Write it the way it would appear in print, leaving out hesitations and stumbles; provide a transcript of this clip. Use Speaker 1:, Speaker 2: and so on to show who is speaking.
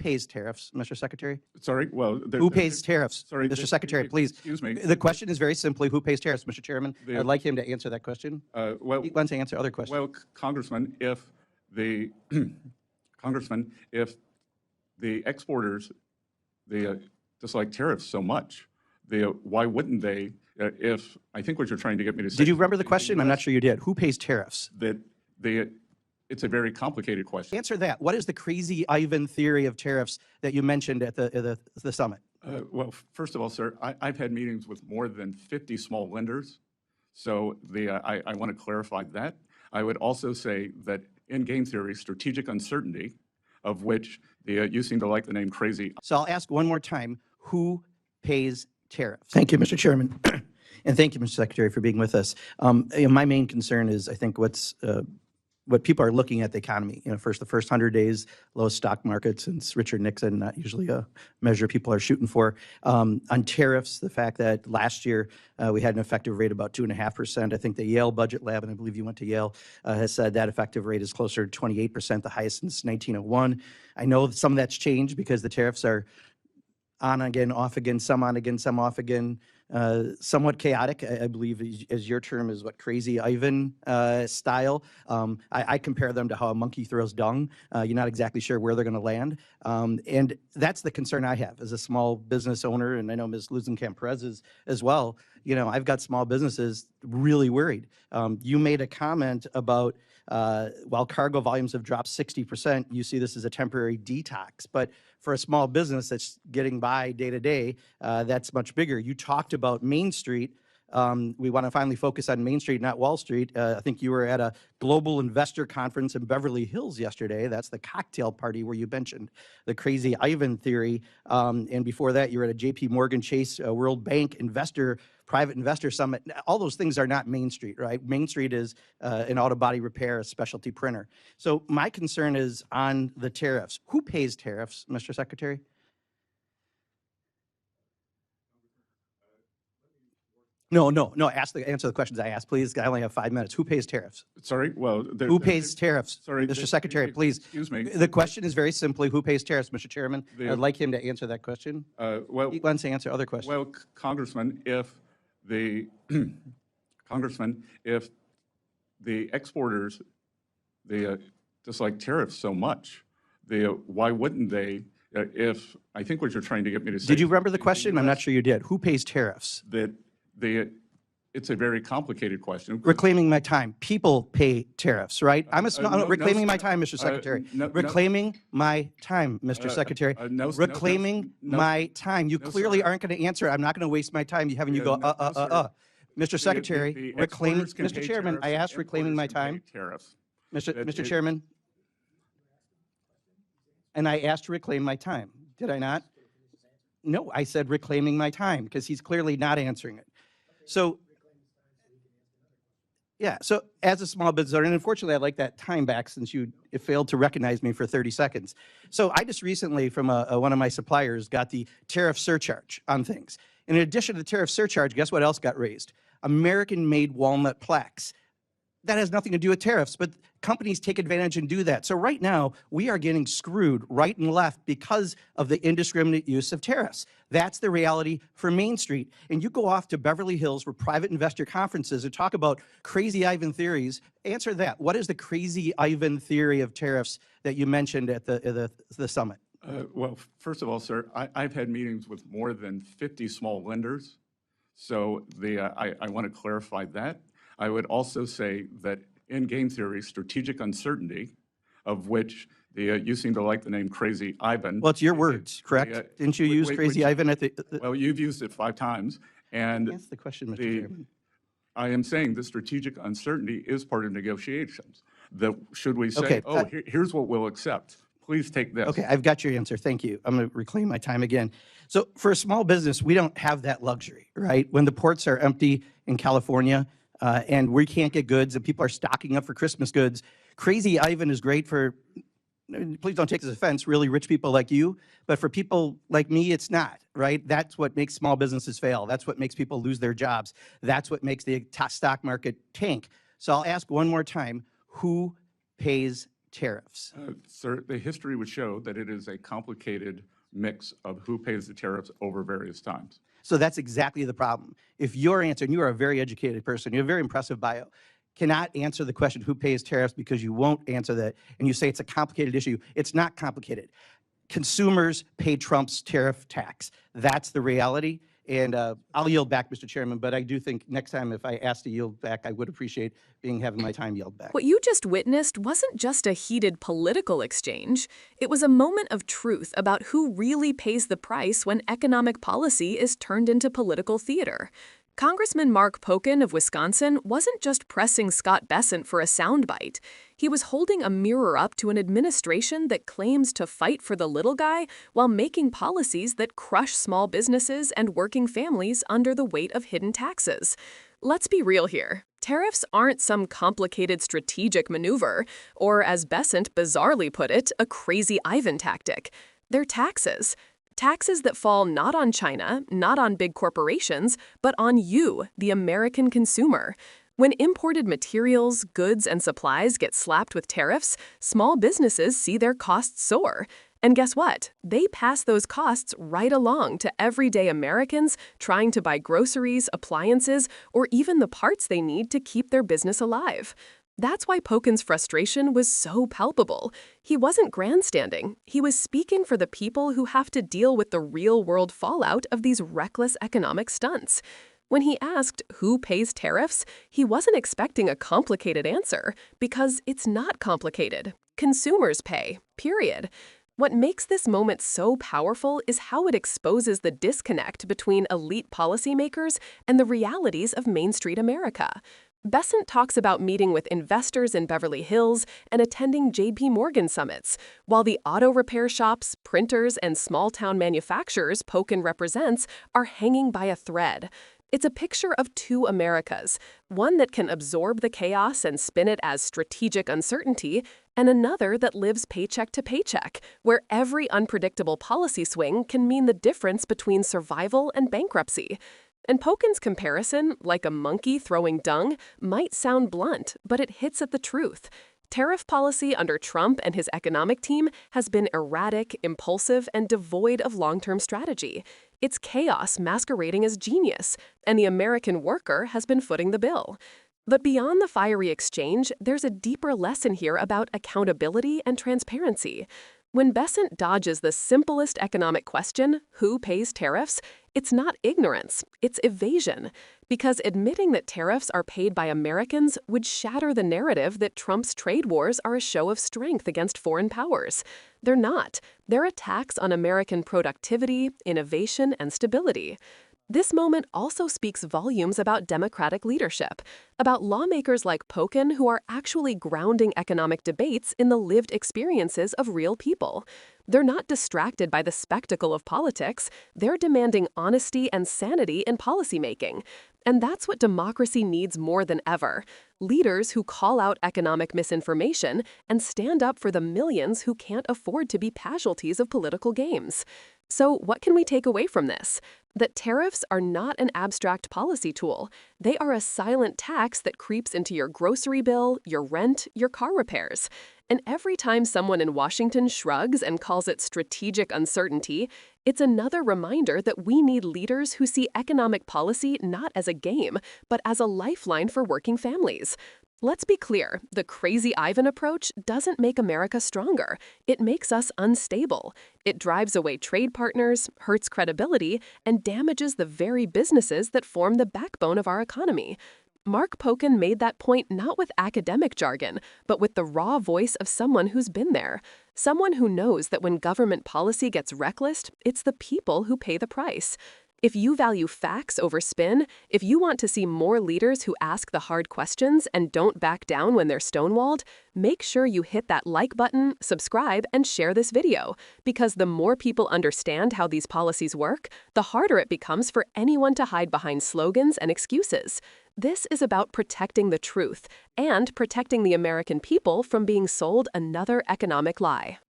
Speaker 1: pays tariffs, Mr. Secretary?
Speaker 2: Sorry, well...
Speaker 1: Who pays tariffs?
Speaker 2: Sorry,
Speaker 1: Mr. Secretary, please.
Speaker 2: Excuse me.
Speaker 1: The question is very simply, who pays tariffs, Mr. Chairman? I'd like him to answer that question.
Speaker 2: Well,
Speaker 1: He wants to answer other questions.
Speaker 2: well, Congressman, if the Congressman, if the exporters, dislike tariffs so much, why wouldn't they? If I think what you're trying to get me to say.
Speaker 1: Did you remember the question? I'm not sure you did. Who pays tariffs?
Speaker 2: It's a very complicated question.
Speaker 1: Answer that. What is the crazy Ivan theory of tariffs that you mentioned at the summit?
Speaker 2: Well, first of all, sir, I've had meetings with more than 50 small lenders, so I want to clarify that. I would also say that in game theory, strategic uncertainty, of which you seem to like the name crazy.
Speaker 1: So I'll ask one more time, who pays tariffs? Thank you, Mr. Chairman. And thank you, Mr. Secretary, for being with us. My main concern is, I think, what people are looking at the economy. The first 100 days, low stock market since Richard Nixon, not usually a measure people are shooting for. On tariffs, the fact that last year we had an effective rate of about 2.5%. I think the Yale Budget Lab, and I believe you went to Yale, has said that effective rate is closer to 28%, the highest since 1901. I know some of that's changed because the tariffs are on again, off again, some on again, some off again. Somewhat chaotic, I believe, as your term is what, crazy Ivan style. I compare them to how a monkey throws dung. You're not exactly sure where they're going to land. And that's the concern I have as a small business owner, and I know Ms. Luzenkamp-Perez is as well. I've got small businesses really worried. You made a comment about while cargo volumes have dropped 60%, you see this as a temporary detox. But for a small business that's getting by day to day, that's much bigger. You talked about Main Street. We want to finally focus on Main Street, not Wall Street. I think you were at a global investor conference in Beverly Hills yesterday. That's the cocktail party where you mentioned the crazy Ivan theory. And before that, you were at a JP Morgan Chase World Bank private investor summit. All those things are not Main Street, right? Main Street is an auto body repair, a specialty printer. So my concern is on the tariffs. Who pays tariffs, Mr. Secretary? No. Answer the questions I asked, please. I only have 5 minutes. Who pays tariffs?
Speaker 2: Sorry, well...
Speaker 1: Who pays tariffs?
Speaker 2: Sorry,
Speaker 1: Mr. Secretary, please.
Speaker 2: Excuse me.
Speaker 1: The question is very simply, who pays tariffs, Mr. Chairman? I'd like him to answer that question.
Speaker 2: Well,
Speaker 1: He wants to answer other questions.
Speaker 2: Well, Congressman, if the exporters dislike tariffs so much, why wouldn't they? If I think what you're trying to get me to say.
Speaker 1: Did you remember the question? I'm not sure you did. Who pays tariffs?
Speaker 2: It's a very complicated question.
Speaker 1: Reclaiming my time. People pay tariffs, right? Reclaiming my time, Mr. Secretary. Reclaiming my time, Mr. Secretary. Reclaiming my time. You clearly aren't going to answer. I'm not going to waste my time having you go, Mr. Secretary, Mr. Chairman, I asked reclaiming my time. Mr. Chairman, and I asked to reclaim my time. Did I not? No, I said reclaiming my time because he's clearly not answering it. So, yeah, so as a small business owner, and unfortunately I'd like that time back since you failed to recognize me for 30 seconds. So I just recently from one of my suppliers got the tariff surcharge on things. And in addition to the tariff surcharge, guess what else got raised? American-made walnut plaques. That has nothing to do with tariffs, but companies take advantage and do that. So right now, we are getting screwed right and left because of the indiscriminate use of tariffs. That's the reality for Main Street. And you go off to Beverly Hills where private investor conferences and talk about crazy Ivan theories. Answer that. What is the crazy Ivan theory of tariffs that you mentioned at the summit?
Speaker 2: Well, first of all, sir, I've had meetings with more than 50 small lenders. So I want to clarify that. I would also say that in game theory, strategic uncertainty, of which you seem to like the name crazy Ivan.
Speaker 1: Well, it's your words, correct? Didn't you use crazy Ivan at the...
Speaker 2: Well, you've used it 5 times. And
Speaker 1: that's the question, Mr. Chairman.
Speaker 2: I am saying the strategic uncertainty is part of negotiations. Should we say, okay, here's what we'll accept. Please take this.
Speaker 1: Okay, I've got your answer. Thank you. I'm going to reclaim my time again. So for a small business, we don't have that luxury, right? When the ports are empty in California, and we can't get goods and people are stocking up for Christmas goods. Crazy Ivan is great for, please don't take this offense, really rich people like you, but for people like me, it's not, right? That's what makes small businesses fail. That's what makes people lose their jobs. That's what makes the stock market tank. So I'll ask one more time, who pays tariffs?
Speaker 2: Sir, the history would show that it is a complicated mix of who pays the tariffs over various times.
Speaker 1: So that's exactly the problem. If your answer, and you are a very educated person, you have a very impressive bio, cannot answer the question who pays tariffs because you won't answer that, and you say it's a complicated issue, it's not complicated. Consumers pay Trump's tariff tax. That's the reality. And I'll yield back, Mr. Chairman, but I do think next time if I ask to yield back, I would appreciate having my time yelled back.
Speaker 3: What you just witnessed wasn't just a heated political exchange. It was a moment of truth about who really pays the price when economic policy is turned into political theater. Congressman Mark Pocan of Wisconsin wasn't just pressing Scott Bessent for a soundbite. He was holding a mirror up to an administration that claims to fight for the little guy while making policies that crush small businesses and working families under the weight of hidden taxes. Let's be real here. Tariffs aren't some complicated strategic maneuver, or as Bessent bizarrely put it, a crazy Ivan tactic. They're taxes. Taxes that fall not on China, not on big corporations, but on you, the American consumer. When imported materials, goods, and supplies get slapped with tariffs, small businesses see their costs soar. And guess what? They pass those costs right along to everyday Americans trying to buy groceries, appliances, or even the parts they need to keep their business alive. That's why Pocan's frustration was so palpable. He wasn't grandstanding. He was speaking for the people who have to deal with the real-world fallout of these reckless economic stunts. When he asked who pays tariffs, he wasn't expecting a complicated answer, because it's not complicated. Consumers pay, period. What makes this moment so powerful is how it exposes the disconnect between elite policymakers and the realities of Main Street America. Bessent talks about meeting with investors in Beverly Hills and attending J.P. Morgan summits, while the auto repair shops, printers, and small-town manufacturers Pocan represents are hanging by a thread. It's a picture of two Americas, one that can absorb the chaos and spin it as strategic uncertainty, and another that lives paycheck to paycheck, where every unpredictable policy swing can mean the difference between survival and bankruptcy. And Pocan's comparison, like a monkey throwing dung, might sound blunt, but it hits at the truth. Tariff policy under Trump and his economic team has been erratic, impulsive, and devoid of long-term strategy. It's chaos masquerading as genius, and the American worker has been footing the bill. But beyond the fiery exchange, there's a deeper lesson here about accountability and transparency. When Bessent dodges the simplest economic question, who pays tariffs, it's not ignorance, it's evasion. Because admitting that tariffs are paid by Americans would shatter the narrative that Trump's trade wars are a show of strength against foreign powers. They're not. They're attacks on American productivity, innovation, and stability. This moment also speaks volumes about democratic leadership, about lawmakers like Pocan who are actually grounding economic debates in the lived experiences of real people. They're not distracted by the spectacle of politics, they're demanding honesty and sanity in policymaking. And that's what democracy needs more than ever. Leaders who call out economic misinformation and stand up for the millions who can't afford to be casualties of political games. So what can we take away from this? That tariffs are not an abstract policy tool. They are a silent tax that creeps into your grocery bill, your rent, your car repairs. And every time someone in Washington shrugs and calls it strategic uncertainty, it's another reminder that we need leaders who see economic policy not as a game, but as a lifeline for working families. Let's be clear, the crazy Ivan approach doesn't make America stronger. It makes us unstable. It drives away trade partners, hurts credibility, and damages the very businesses that form the backbone of our economy. Mark Pocan made that point not with academic jargon, but with the raw voice of someone who's been there. Someone who knows that when government policy gets reckless, it's the people who pay the price. If you value facts over spin, if you want to see more leaders who ask the hard questions and don't back down when they're stonewalled, make sure you hit that like button, subscribe, and share this video. Because the more people understand how these policies work, the harder it becomes for anyone to hide behind slogans and excuses. This is about protecting the truth and protecting the American people from being sold another economic lie.